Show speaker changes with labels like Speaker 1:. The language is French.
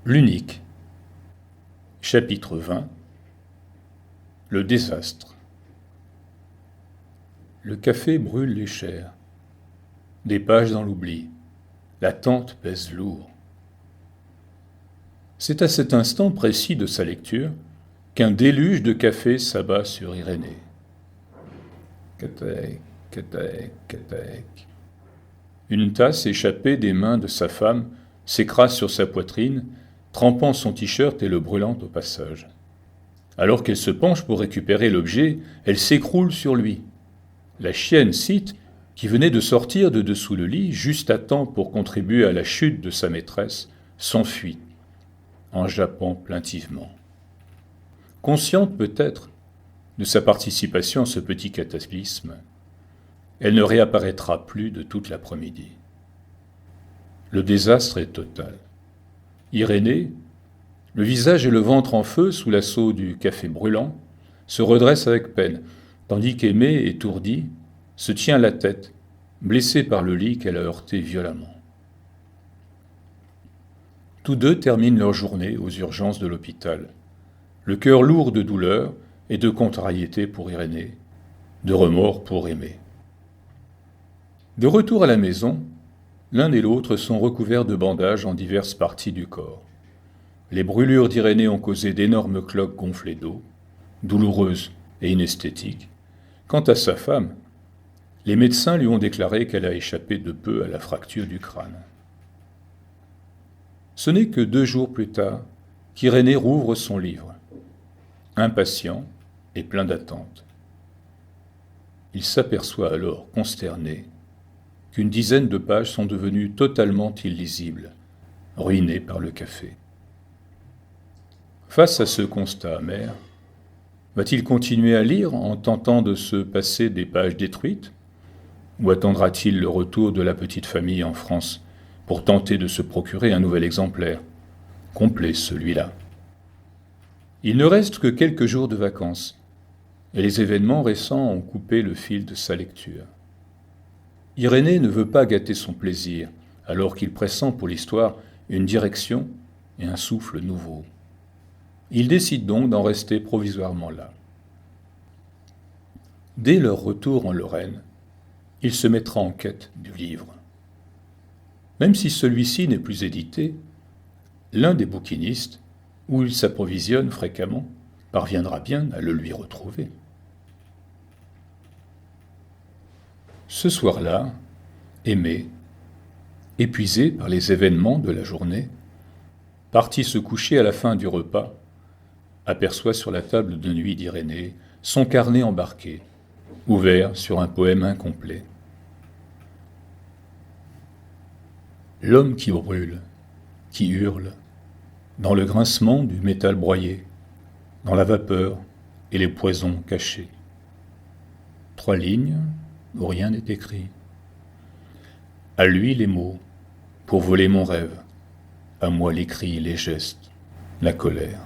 Speaker 1: L'unique. Chapitre 20. Le désastre. Le café brûle les chairs. Des pages dans l'oubli. La tente pèse lourd. C'est à cet instant précis de sa lecture qu'un déluge de café s'abat sur Irénée. Cataec, cataec, cataec. Une tasse échappée des mains de sa femme s'écrase sur sa poitrine, trempant son t-shirt et le brûlant au passage. Alors qu'elle se penche pour récupérer l'objet, elle s'écroule sur lui. La chienne Cite, qui venait de sortir de dessous le lit, juste à temps pour contribuer à la chute de sa maîtresse, s'enfuit, en jappant plaintivement. Consciente peut-être de sa participation à ce petit cataclysme, elle ne réapparaîtra plus de toute l'après-midi. Le désastre est total. Irénée, le visage et le ventre en feu sous l'assaut du café brûlant, se redresse avec peine, tandis qu'Aimée, étourdie, se tient la tête, blessée par le lit qu'elle a heurté violemment. Tous deux terminent leur journée aux urgences de l'hôpital, le cœur lourd de douleur et de contrariété pour Irénée, de remords pour Aimée. De retour à la maison, l'un et l'autre sont recouverts de bandages en diverses parties du corps. Les brûlures d'Irénée ont causé d'énormes cloques gonflées d'eau, douloureuses et inesthétiques. Quant à sa femme, les médecins lui ont déclaré qu'elle a échappé de peu à la fracture du crâne. Ce n'est que 2 jours plus tard qu'Irénée rouvre son livre, impatient et plein d'attente. Il s'aperçoit alors, consterné, qu'une dizaine de pages sont devenues totalement illisibles, ruinées par le café. Face à ce constat amer, va-t-il continuer à lire en tentant de se passer des pages détruites, ou attendra-t-il le retour de la petite famille en France pour tenter de se procurer un nouvel exemplaire, complet celui-là? Il ne reste que quelques jours de vacances, et les événements récents ont coupé le fil de sa lecture. Irénée ne veut pas gâter son plaisir, alors qu'il pressent pour l'histoire une direction et un souffle nouveau. Il décide donc d'en rester provisoirement là. Dès leur retour en Lorraine, il se mettra en quête du livre. Même si celui-ci n'est plus édité, l'un des bouquinistes, où il s'approvisionne fréquemment, parviendra bien à le lui retrouver. Ce soir-là, Aimée, épuisée par les événements de la journée, partie se coucher à la fin du repas, aperçoit sur la table de nuit d'Irénée son carnet embarqué, ouvert sur un poème incomplet. L'homme qui brûle, qui hurle, dans le grincement du métal broyé, dans la vapeur et les poisons cachés. 3 lignes où rien n'est écrit. À lui les mots, pour voler mon rêve, à moi les cris, les gestes, la colère.